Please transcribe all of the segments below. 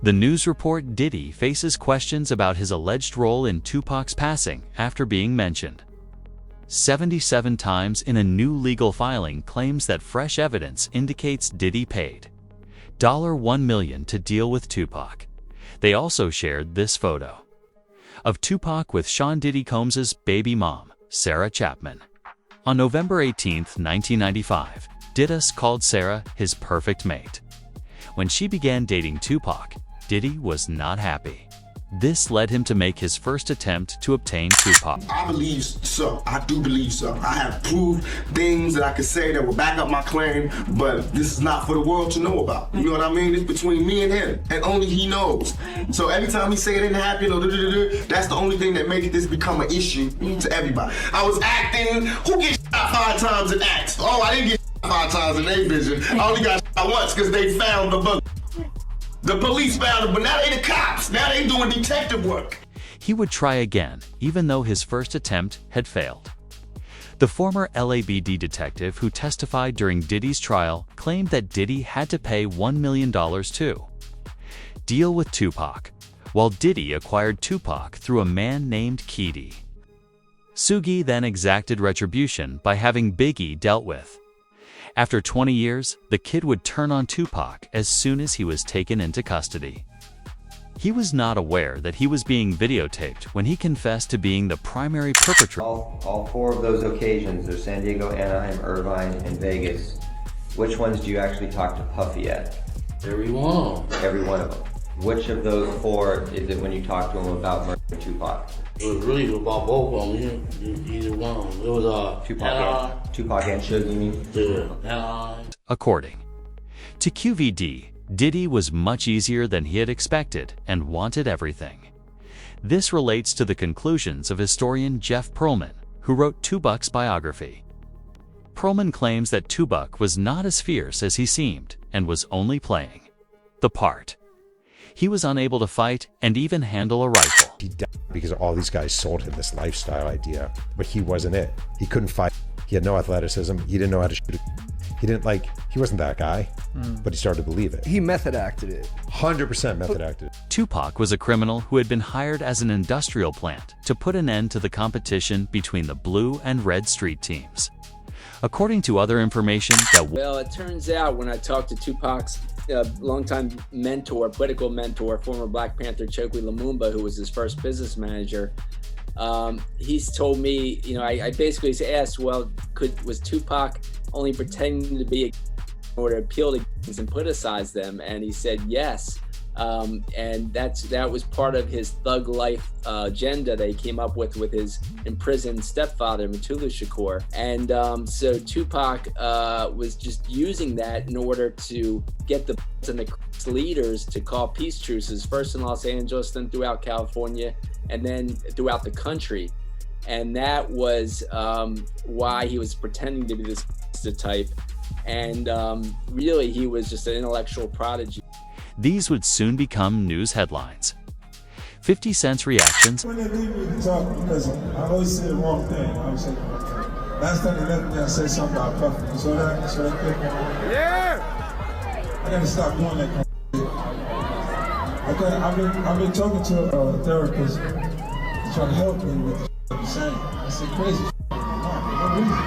The news report Diddy faces questions about his alleged role in Tupac's passing after being mentioned 77 times in a new legal filing claims that fresh evidence indicates Diddy paid $1 million to deal with Tupac. They also shared this photo of Tupac with Sean Diddy Combs' baby mom, Sarah Chapman. On November 18, 1995, Diddy called Sarah his perfect mate. When she began dating Tupac, Diddy was not happy. This led him to make his first attempt to obtain Tupac. I believe so. I do believe so. I have proved things that I could say that will back up my claim, but this is not for the world to know about. You know what I mean? It's between me and him, and only he knows. So every time he say it didn't happen, or that's the only thing that makes this become an issue to everybody. I was acting. Who gets shot 5 times in acts? Oh, I didn't get shot 5 times in A Vision. I only got shot once because they found the bug. The police found him, but now they the cops. Now they doing detective work. He would try again, even though his first attempt had failed. The former LAPD detective who testified during Diddy's trial claimed that Diddy had to pay $1 million to deal with Tupac, while Diddy acquired Tupac through a man named Diddy. Sugi then exacted retribution by having Biggie dealt with. After 20 years, the kid would turn on Tupac as soon as he was taken into custody. He was not aware that he was being videotaped when he confessed to being the primary perpetrator. All 4 of those occasions, there's San Diego, Anaheim, Irvine, and Vegas. Which ones do you actually talk to Puffy at? Every one. Every one of them. Which of those 4 is it when you talk to him about murdering Tupac? It was really about both of them. Either one. It was Tupac and Suge, you mean? Yeah. According to QVD, Diddy was much easier than he had expected and wanted everything. This relates to the conclusions of historian Jeff Pearlman, who wrote Tupac's biography. Pearlman claims that Tupac was not as fierce as he seemed and was only playing the part. He was unable to fight and even handle a rifle. He died because all these guys sold him this lifestyle idea, but he wasn't it. He couldn't fight. He had no athleticism. He didn't know how to shoot. He wasn't that guy, but he started to believe it. He method acted it. 100% method acted. Tupac was a criminal who had been hired as an industrial plant to put an end to the competition between the blue and red street teams. According to other information Well, it turns out when I talked to Tupac's longtime mentor, political mentor, former Black Panther Chokwe Lumumba, who was his first business manager, he's told me, I basically asked, well, was Tupac only pretending to be in order to appeal to gangs and politicize them? And he said yes. And that was part of his thug life agenda that he came up with his imprisoned stepfather, Tupac Shakur. And so Tupac was just using that in order to get the leaders to call peace truces, first in Los Angeles, then throughout California, and then throughout the country. And that was why he was pretending to be this type. And really, he was just an intellectual prodigy. These would soon become news headlines. 50 Cent's reactions. When they leave me to talk, because I always say the wrong thing. Last time they left me, I said something about Puffy. You saw that? Yeah! I gotta stop doing that. I've been talking to a therapist trying to help me with the I'm saying. I said crazy no reason.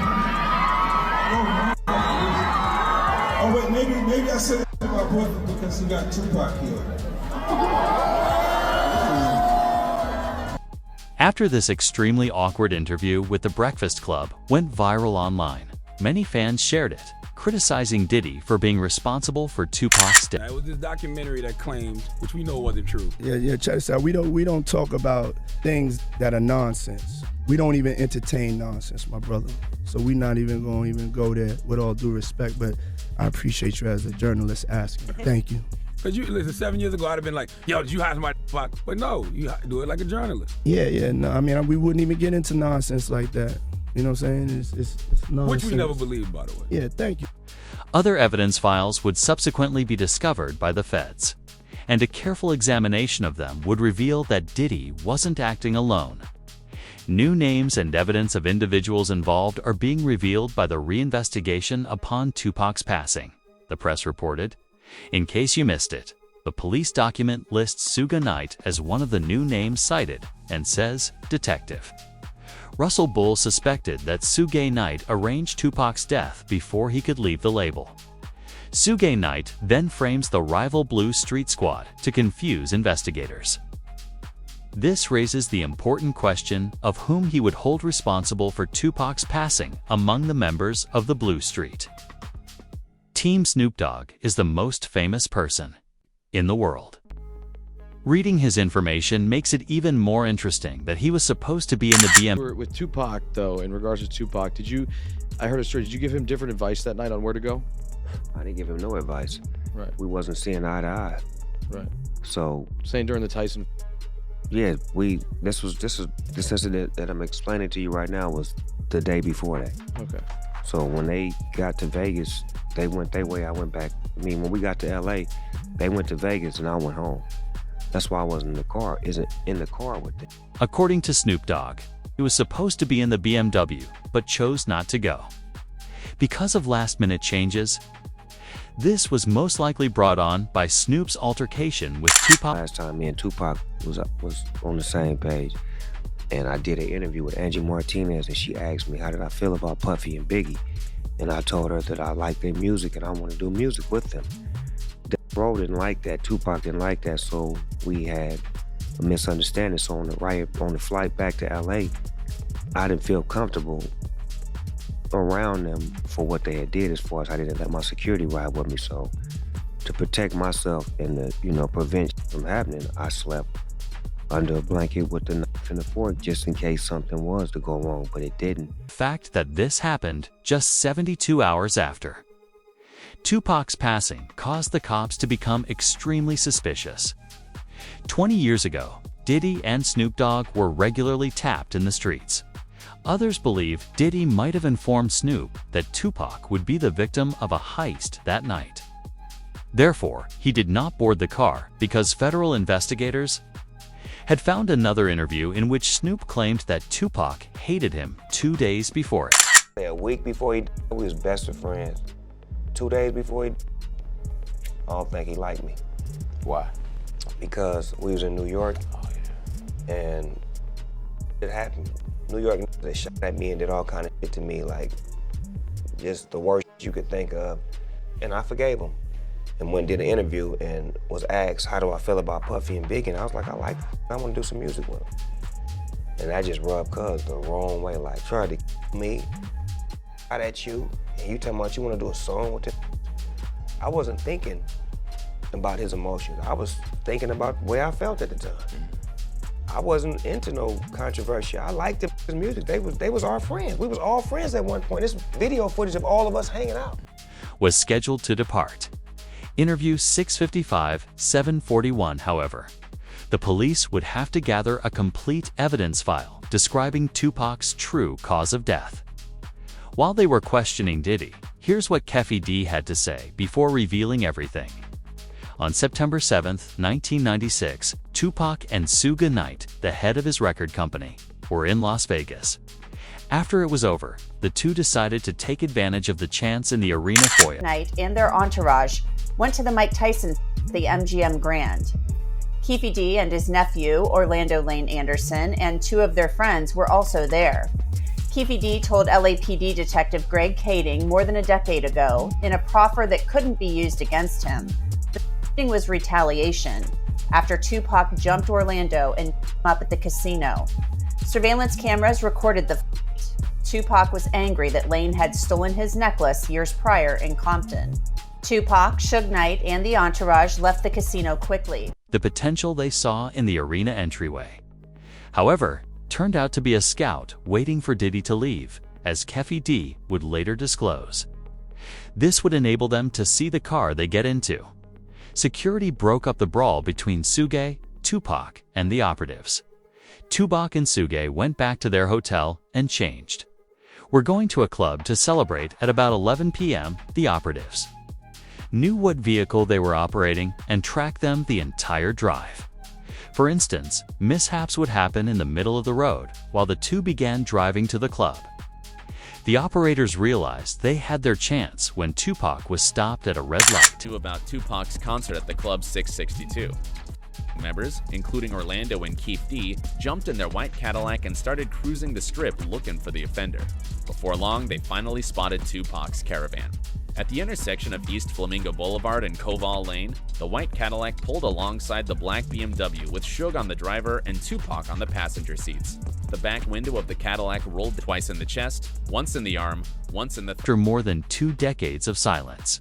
Oh wait, maybe I said it to my boyfriend because he got Tupac killed. After this extremely awkward interview with The Breakfast Club went viral online, many fans shared it, criticizing Diddy for being responsible for Tupac's death. It was this documentary that claimed, which we know wasn't true. Yeah, check this out. We don't talk about things that are nonsense. We don't even entertain nonsense, my brother. So we're not even going to go there, with all due respect, but I appreciate you as a journalist asking. Thank you. Because listen, 7 years ago, I'd have been like, yo, did you hire somebody? But no, you do it like a journalist. Yeah, no, I mean, we wouldn't even get into nonsense like that. You know what I'm saying? It's nonsense. Which we never believed, by the way. Yeah, thank you. Other evidence files would subsequently be discovered by the feds, and a careful examination of them would reveal that Diddy wasn't acting alone. New names and evidence of individuals involved are being revealed by the reinvestigation upon Tupac's passing, the press reported. In case you missed it, The police document lists Suge Knight as one of the new names cited and says detective. Russell Bull suspected that Suge Knight arranged Tupac's death before he could leave the label. Suge Knight then frames the rival Blue Street Squad to confuse investigators. This raises the important question of whom he would hold responsible for Tupac's passing among the members of the Blue Street. Team Snoop Dogg is the most famous person in the world. Reading his information makes it even more interesting that he was supposed to be in the BMW. With Tupac, though, in regards to Tupac, I heard a story, did you give him different advice that night on where to go? I didn't give him no advice. Right. We wasn't seeing eye to eye. Right. So. Saying during the Tyson. Yeah, this incident that I'm explaining to you right now was the day before that. Okay. So when they got to Vegas, they went their way, I went back. I mean, when we got to LA, they went to Vegas and I went home. That's why I wasn't in the car with them. According to Snoop Dogg, he was supposed to be in the BMW, but chose not to go. Because of last-minute changes, this was most likely brought on by Snoop's altercation with Tupac. Last time me and Tupac was on the same page, and I did an interview with Angie Martinez, and she asked me how did I feel about Puffy and Biggie, and I told her that I like their music and I want to do music with them. Bro didn't like that, Tupac didn't like that, so we had a misunderstanding. So on the flight back to LA, I didn't feel comfortable around them for what they had did, as far as I didn't let my security ride with me. So to protect myself and to prevent from happening, I slept under a blanket with the knife and the fork just in case something was to go wrong, but it didn't. The fact that this happened just 72 hours after Tupac's passing caused the cops to become extremely suspicious. 20 years ago, Diddy and Snoop Dogg were regularly tapped in the streets. Others believe Diddy might have informed Snoop that Tupac would be the victim of a heist that night. Therefore, he did not board the car because federal investigators had found another interview in which Snoop claimed that Tupac hated him 2 days before it. A week before he died, we was best of friends. 2 days before I don't think he liked me. Why? Because we was in New York, and it happened. New York, they shot at me and did all kind of shit to me, like just the worst you could think of, and I forgave him. And went and did an interview and was asked, how do I feel about Puffy and Biggie? And I was like, I want to do some music with them. And I just rubbed Cuz the wrong way, like tried to kill me, shot at you, and you talking about you want to do a song with it. I wasn't thinking about his emotions. I was thinking about the way I felt at the time. I wasn't into no controversy. I liked his music. They was our friends. We was all friends at one point. This video footage of all of us hanging out was scheduled to depart. Interview 655-741, however. The police would have to gather a complete evidence file describing Tupac's true cause of death. While they were questioning Diddy, here's what Keffy D had to say before revealing everything. On September 7, 1996, Tupac and Suge Knight, the head of his record company, were in Las Vegas. After it was over, the two decided to take advantage of the chance in the arena foyer. Knight and their entourage went to the Mike Tyson, the MGM Grand. Keffy D and his nephew, Orlando Lane Anderson, and two of their friends were also there. Keffy D told LAPD Detective Greg Kading more than a decade ago, in a proffer that couldn't be used against him, the shooting was retaliation after Tupac jumped Orlando and beat him up at the casino. Surveillance cameras recorded the fight. Tupac was angry that Lane had stolen his necklace years prior in Compton. Tupac, Suge Knight, and the entourage left the casino quickly. The potential they saw in the arena entryway, however, turned out to be a scout waiting for Diddy to leave, as Keffy D would later disclose. This would enable them to see the car they get into. Security broke up the brawl between Suge, Tupac, and the operatives. Tupac and Suge went back to their hotel and changed. "We're going to a club to celebrate at about 11 p.m., the operatives knew what vehicle they were operating and tracked them the entire drive. For instance, mishaps would happen in the middle of the road while the two began driving to the club. The operators realized they had their chance when Tupac was stopped at a red light. To about Tupac's concert at the Club 662. Members, including Orlando and Keith D, jumped in their white Cadillac and started cruising the strip looking for the offender. Before long, they finally spotted Tupac's caravan. At the intersection of East Flamingo Boulevard and Koval Lane, the white Cadillac pulled alongside the black BMW with Suge on the driver and Tupac on the passenger seats. The back window of the Cadillac rolled twice in the chest, once in the arm, once in the After more than 2 decades of silence,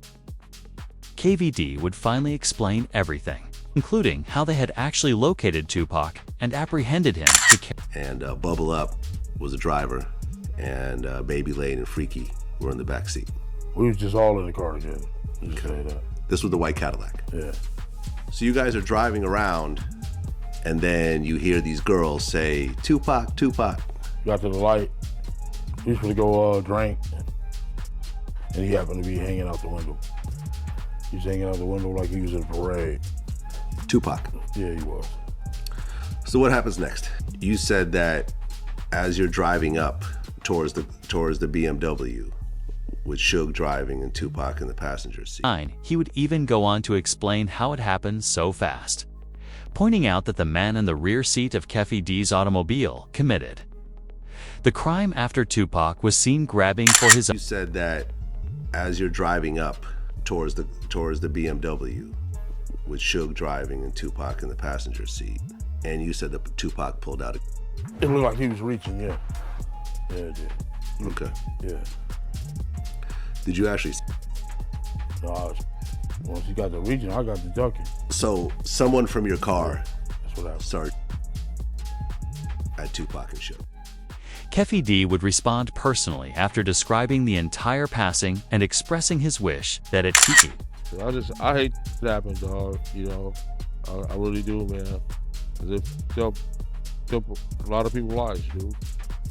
KVD would finally explain everything, including how they had actually located Tupac and apprehended him to And Bubble Up was the driver, and Baby Lane and Freaky were in the back seat. We was just all in the car together. Just say that. This was the white Cadillac. Yeah. So you guys are driving around, and then you hear these girls say, Tupac, Tupac. Got to the light. We was supposed to go drink, and he happened to be hanging out the window. He was hanging out the window like he was in a parade. Tupac. Yeah, he was. So what happens next? You said that as you're driving up towards the BMW, with Suge driving and Tupac in the passenger seat. He would even go on to explain how it happened so fast, pointing out that the man in the rear seat of Keffi D's automobile committed the crime after Tupac was seen grabbing for his own. You said that as you're driving up towards the BMW, with Suge driving and Tupac in the passenger seat, and you said that Tupac pulled out It looked like he was reaching, yeah. Yeah, it did. Okay. Yeah. Did you actually? No, once he got the reaching, I got the ducking. So someone from your car That's what happened. started at Tupac and Suge. Keffi D would respond personally after describing the entire passing and expressing his wish that it he. I hate that happens, dog. You know, I really do, man. Cause it help a lot of people's lives, dude.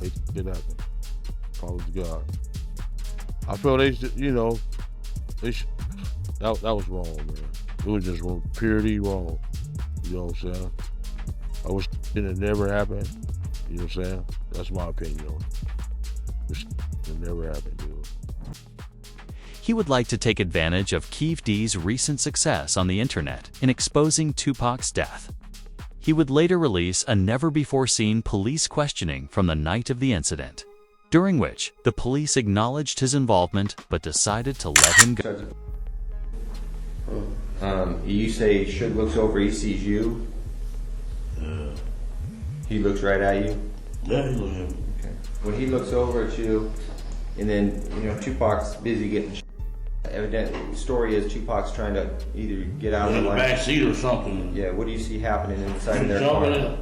Hate it happen. Promise to God. I feel they should, you know, that was wrong, man. It was just wrong, purely wrong. You know what I'm saying? I wish it never happened. You know what I'm saying? That's my opinion on it. It never happened, dude. He would like to take advantage of Keith D's recent success on the internet in exposing Tupac's death. He would later release a never-before-seen police questioning from the night of the incident, during which the police acknowledged his involvement but decided to let him go. You say Suge looks over, he sees you? He looks right at you? Yeah, he looks at me. Okay. When he looks over at you, and then, you know, Tupac's busy getting evidently, the story is Tupac's trying to either get out of the back seat or something. Yeah, what do you see happening inside of their car?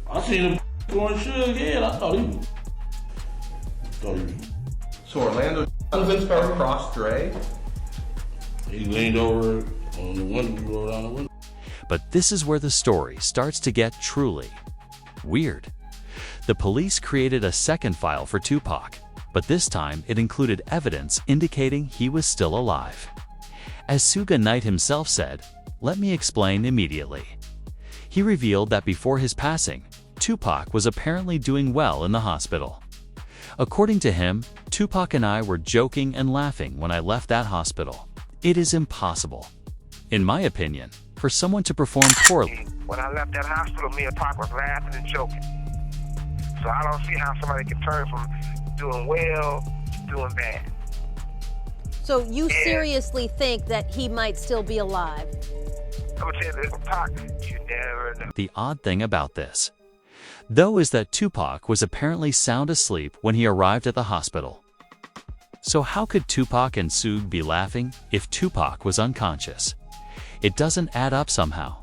I seen him going Suge head. I thought he was. So Orlando across Dre? He leaned over on the window, rolled down the window. But this is where the story starts to get truly weird. The police created a second file for Tupac, but this time it included evidence indicating he was still alive. As Suge Knight himself said, "Let me explain immediately." He revealed that before his passing, Tupac was apparently doing well in the hospital. According to him, Tupac and I were joking and laughing when I left that hospital. It is impossible, in my opinion, for someone to perform poorly. When I left that hospital, me and Pac was laughing and joking. So I don't see how somebody can turn from doing well to doing bad. So you seriously think that he might still be alive? I'm gonna tell you this, Pac, you never know. The odd thing about this, though, is that Tupac was apparently sound asleep when he arrived at the hospital. So how could Tupac and Suge be laughing if Tupac was unconscious? It doesn't add up somehow.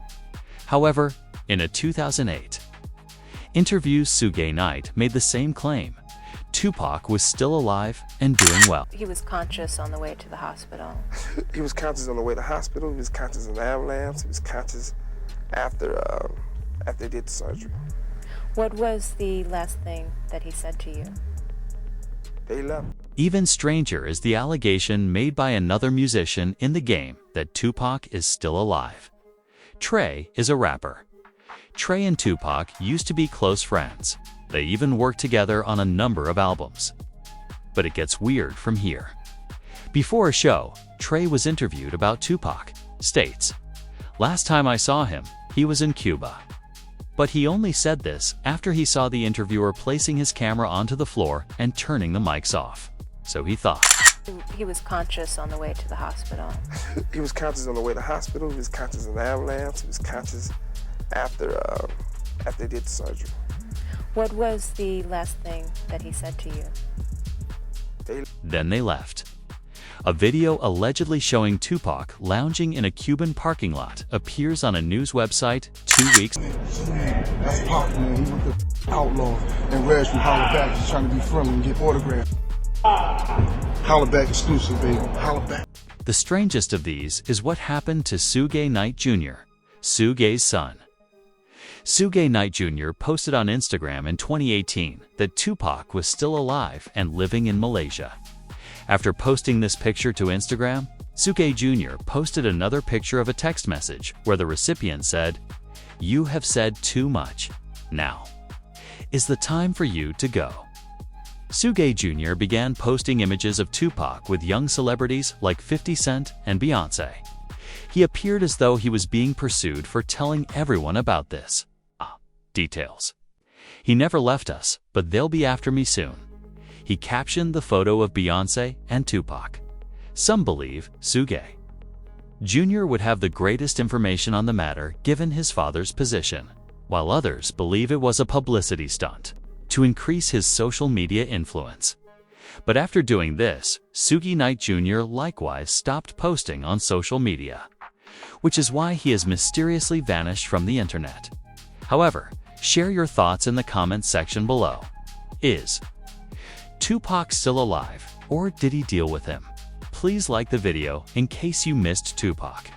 However, in a 2008 interview, Suge Knight made the same claim. Tupac was still alive and doing well. He was conscious on the way to the hospital. He was conscious on the way to the hospital. He was conscious in the ambulance. He was conscious after they did the surgery. What was the last thing that he said to you? They left. Even stranger is the allegation made by another musician in the game that Tupac is still alive. Trey is a rapper. Trey and Tupac used to be close friends. They even worked together on a number of albums. But it gets weird from here. Before a show, Trey was interviewed about Tupac. States, "Last time I saw him, he was in Cuba." But he only said this after he saw the interviewer placing his camera onto the floor and turning the mics off. So he thought. He was conscious on the way to the hospital. He was conscious on the way to the hospital. He was conscious in the ambulance. He was conscious after they did the surgery. What was the last thing that he said to you? Then they left. A video allegedly showing Tupac lounging in a Cuban parking lot appears on a news website 2 weeks. That's Pac, man. He was the outlaw. And Reg from Holla Back is trying to be friendly and get autographs. Holla Back exclusive, baby. Holla Back. The strangest of these is what happened to Suge Knight Jr., Suge's son. Suge Knight Jr. posted on Instagram in 2018 that Tupac was still alive and living in Malaysia. After posting this picture to Instagram, Suge Jr. posted another picture of a text message where the recipient said, "You have said too much. Now is the time for you to go." Suge Jr. began posting images of Tupac with young celebrities like 50 Cent and Beyonce. He appeared as though he was being pursued for telling everyone about this. Details. "He never left us, but they'll be after me soon." He captioned the photo of Beyonce and Tupac. Some believe Suge Jr. would have the greatest information on the matter given his father's position, while others believe it was a publicity stunt to increase his social media influence. But after doing this, Suge Knight Jr. likewise stopped posting on social media, which is why he has mysteriously vanished from the internet. However, share your thoughts in the comments section below. Is Tupac still alive, or did he deal with him? Please like the video in case you missed Tupac.